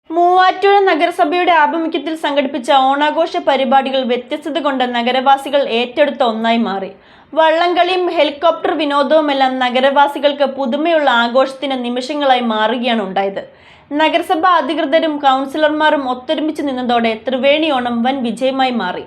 മൂവാറ്റുപുഴ നഗരസഭയുടെ ആഭിമുഖ്യത്തിൽ സംഘടിപ്പിച്ച ഓണാഘോഷ പരിപാടികൾ വ്യത്യസ്തത കൊണ്ട് നഗരവാസികൾ ഏറ്റെടുത്ത ഒന്നായി മാറി. വള്ളംകളിയും ഹെലികോപ്റ്റർ വിനോദവുമെല്ലാം നഗരവാസികൾക്ക് പുതുമയുള്ള ആഘോഷത്തിന് നിമിഷങ്ങളായി മാറുകയാണ് ഉണ്ടായത്. നഗരസഭാ അധികൃതരും കൗൺസിലർമാരും ഒത്തൊരുമിച്ച് നിന്നതോടെ ത്രിവേണി ഓണം വൻ വിജയമായി മാറി.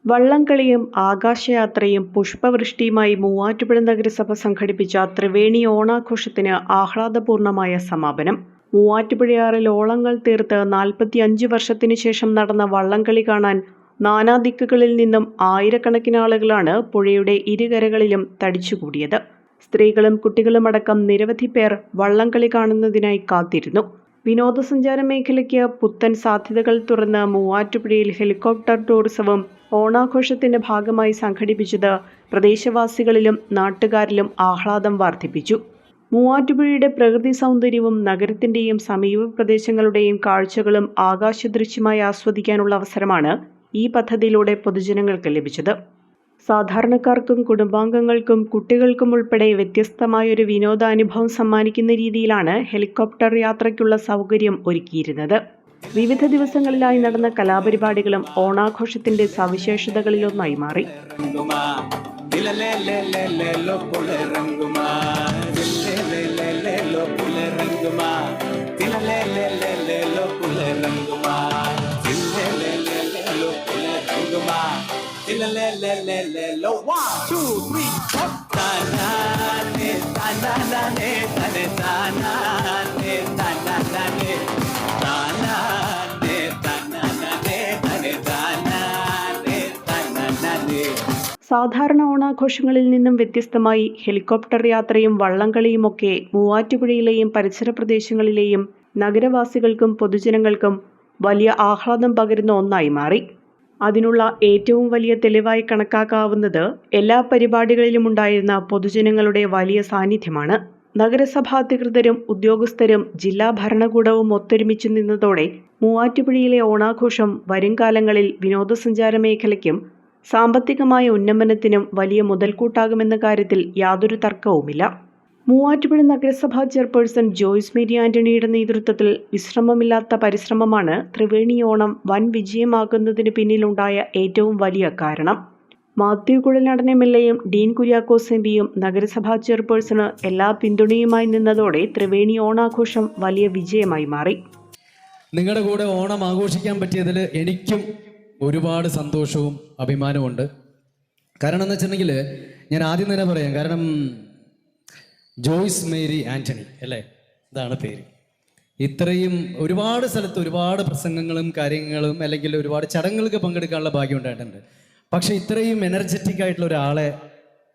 വള്ളംകളിയും ആകാശയാത്രയും പുഷ്പവൃഷ്ടിയുമായി മൂവാറ്റുപുഴ നഗരസഭ സംഘടിപ്പിച്ച ത്രിവേണി ഓണാഘോഷത്തിന് ആഹ്ലാദപൂർണമായ സമാപനം. മൂവാറ്റുപുഴയാറിൽ ഓളങ്ങൾ തീർത്ത് 45 വർഷത്തിനു ശേഷം നടന്ന വള്ളംകളി കാണാൻ നാനാദിക്കുകളിൽ നിന്നും ആയിരക്കണക്കിന് ആളുകളാണ് പുഴയുടെ ഇരുകരകളിലും തടിച്ചുകൂടിയത്. സ്ത്രീകളും കുട്ടികളുമടക്കം നിരവധി പേർ വള്ളംകളി കാണുന്നതിനായി കാത്തിരുന്നു. വിനോദസഞ്ചാര മേഖലയ്ക്ക് പുത്തൻ സാധ്യതകൾ തുറന്ന് മൂവാറ്റുപുഴയിൽ ഹെലികോപ്റ്റർ ടൂറിസവും ഓണാഘോഷത്തിന്റെ ഭാഗമായി സംഘടിപ്പിച്ചത് പ്രദേശവാസികളിലും നാട്ടുകാരിലും ആഹ്ലാദം വർദ്ധിപ്പിച്ചു. മൂവാറ്റുപുഴയുടെ പ്രകൃതി സൗന്ദര്യവും നഗരത്തിന്റെയും സമീപ പ്രദേശങ്ങളുടെയും കാഴ്ചകളും ആകാശദൃശ്യമായി ആസ്വദിക്കാനുള്ള അവസരമാണ് ഈ പദ്ധതിയിലൂടെ പൊതുജനങ്ങൾക്ക് ലഭിച്ചത്. സാധാരണക്കാർക്കും കുടുംബാംഗങ്ങൾക്കും കുട്ടികൾക്കും ഉൾപ്പെടെ വ്യത്യസ്തമായൊരു വിനോദാനുഭവം സമ്മാനിക്കുന്ന രീതിയിലാണ് ഹെലികോപ്റ്റർ യാത്രയ്ക്കുള്ള സൗകര്യം ഒരുക്കിയിരുന്നത്. വിവിധ ദിവസങ്ങളിലായി നടന്ന കലാപരിപാടികളും ഓണാഘോഷത്തിന്റെ സവിശേഷതകളിലൊന്നായി മാറി. സാധാരണ ഓണാഘോഷങ്ങളിൽ നിന്നും വ്യത്യസ്തമായി ഹെലികോപ്റ്റർ യാത്രയും വള്ളംകളിയുമൊക്കെ മൂവാറ്റുപുഴയിലെയും പരിസര പ്രദേശങ്ങളിലെയും നഗരവാസികൾക്കും പൊതുജനങ്ങൾക്കും വലിയ ആഹ്ലാദം പകരുന്ന ഒന്നായി മാറി. അതിനുള്ള ഏറ്റവും വലിയ തെളിവായി കണക്കാക്കാവുന്നത് എല്ലാ പരിപാടികളിലും ഉണ്ടായിരുന്ന പൊതുജനങ്ങളുടെ വലിയ സാന്നിധ്യമാണ്. നഗരസഭാ അധികൃതരും ഉദ്യോഗസ്ഥരും ജില്ലാ ഭരണകൂടവും ഒത്തൊരുമിച്ചു നിന്നതോടെ മൂവാറ്റുപുഴയിലെ ഓണാഘോഷം വരും കാലങ്ങളിൽ വിനോദസഞ്ചാര മേഖലയ്ക്കും സാമ്പത്തികമായ ഉന്നമനത്തിനും വലിയ മുതൽക്കൂട്ടാകുമെന്ന കാര്യത്തിൽ യാതൊരു തർക്കവുമില്ല. മൂവാറ്റുപുഴ നഗരസഭാ ചെയർപേഴ്സൺ ജോയ്സ് മേരി ആന്റണിയുടെ നേതൃത്വത്തിൽ വിശ്രമമില്ലാത്ത പരിശ്രമമാണ് ത്രിവേണി ഓണം വൻ വിജയമാകുന്നതിന് പിന്നിലുണ്ടായ ഏറ്റവും വലിയ കാരണം. മാത്യു കുഴൽനാടൻ MLAയും ഡീൻ കുര്യാക്കോസ് MPയും നഗരസഭാ ചെയർപേഴ്സണ് എല്ലാ പിന്തുണയുമായി നിന്നതോടെ ത്രിവേണി ഓണാഘോഷം വലിയ വിജയമായി മാറി. നിങ്ങളുടെ കൂടെ ഓണം ആഘോഷിക്കാൻ പറ്റിയതിൽ എനിക്കും ഒരുപാട് സന്തോഷവും അഭിമാനമുണ്ട്. കാരണം എന്ന് വെച്ചിട്ടുണ്ടെങ്കിൽ ഞാൻ ആദ്യം തന്നെ പറയാം, കാരണം ജോയ്സ് മേരി ആന്റണി അല്ലേ, ഇതാണ് പേര്. ഇത്രയും ഒരുപാട് സ്ഥലത്ത് ഒരുപാട് പ്രസംഗങ്ങളും കാര്യങ്ങളും അല്ലെങ്കിൽ ഒരുപാട് ചടങ്ങുകൾക്ക് പങ്കെടുക്കാനുള്ള ഭാഗ്യം ഉണ്ടായിട്ടുണ്ട്. പക്ഷെ ഇത്രയും എനർജറ്റിക് ആയിട്ടുള്ള ഒരാളെ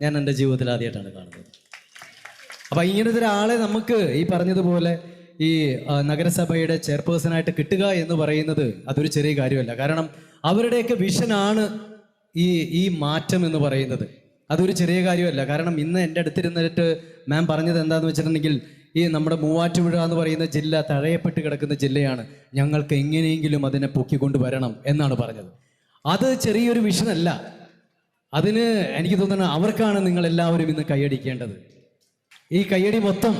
ഞാൻ എൻ്റെ ജീവിതത്തിൽ ആദ്യമായിട്ടാണ് കാണുന്നത്. അപ്പം ഇങ്ങനത്തെ ഒരാളെ നമുക്ക് ഈ പറഞ്ഞതുപോലെ ഈ നഗരസഭയുടെ ചെയർപേഴ്സണായിട്ട് കിട്ടുക എന്ന് പറയുന്നത് അതൊരു ചെറിയ കാര്യമല്ല. കാരണം അവരുടെയൊക്കെ വിഷനാണ് ഈ മാറ്റം എന്ന് പറയുന്നത്. അതൊരു ചെറിയ കാര്യമല്ല. കാരണം ഇന്ന് എൻ്റെ അടുത്തിരുന്നിട്ട് മാം പറഞ്ഞത് എന്താണെന്ന് വെച്ചിട്ടുണ്ടെങ്കിൽ, ഈ നമ്മുടെ മൂവാറ്റുപുഴ എന്ന് പറയുന്ന ജില്ല തഴയപ്പെട്ട് കിടക്കുന്ന ജില്ലയാണ്, ഞങ്ങൾക്ക് എങ്ങനെയെങ്കിലും അതിനെ പൊക്കിക്കൊണ്ടുവരണം എന്നാണ് പറഞ്ഞത്. അത് ചെറിയൊരു വിഷനല്ല. അതിന് എനിക്ക് തോന്നുന്നത് അവർക്കാണ് നിങ്ങളെല്ലാവരും ഇന്ന് കൈയടിക്കേണ്ടത്. ഈ കൈയടി മൊത്തം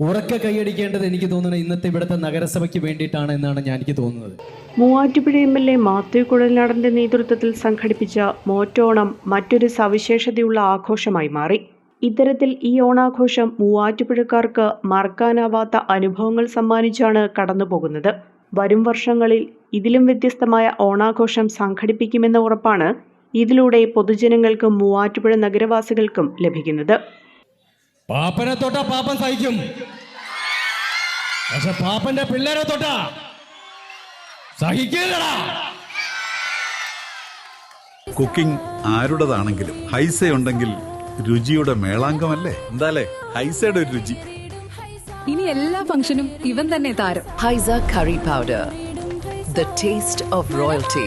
ഉറക്കെ കൈയടിക്കേണ്ടത് എനിക്ക് തോന്നുന്നത് ഇന്നത്തെ ഇവിടുത്തെ നഗരസഭയ്ക്ക് വേണ്ടിയിട്ടാണ് എന്നാണ് എനിക്ക് തോന്നുന്നത്. മൂവാറ്റുപുഴ MLA മാത്യു കുഴൽനാടന്റെ നേതൃത്വത്തിൽ സംഘടിപ്പിച്ച മോറ്റോണം മറ്റൊരു സവിശേഷതയുള്ള ആഘോഷമായി മാറി. ഇത്തരത്തിൽ ഈ ഓണാഘോഷം മൂവാറ്റുപുഴക്കാർക്ക് മറക്കാനാവാത്ത അനുഭവങ്ങൾ സമ്മാനിച്ചാണ് കടന്നുപോകുന്നത്. വരും വർഷങ്ങളിൽ ഇതിലും വ്യത്യസ്തമായ ഓണാഘോഷം സംഘടിപ്പിക്കുമെന്ന ഉറപ്പാണ് ഇതിലൂടെ പൊതുജനങ്ങൾക്കും മൂവാറ്റുപുഴ നഗരവാസികൾക്കും ലഭിക്കുന്നത്. പാപ്പനെ തൊട്ടാ പാപ്പൻ സഹിക്കും, പക്ഷെ പാപ്പന്റെ പിള്ളേരെ തൊട്ടാ സഹിക്കില്ലടാ. കുക്കിംഗ് ആരുടേതാണെങ്കിലും ഹൈസ ഉണ്ടെങ്കിൽ രുചിയുടെ മേളാങ്കമല്ലേ? എന്താലേ ഹൈസയുടെ ഒരു രുചി. ഇനി എല്ലാ ഫംഗ്ഷനും ഇവൻ തന്നെ താരം. Haiza curry powder, the taste of royalty.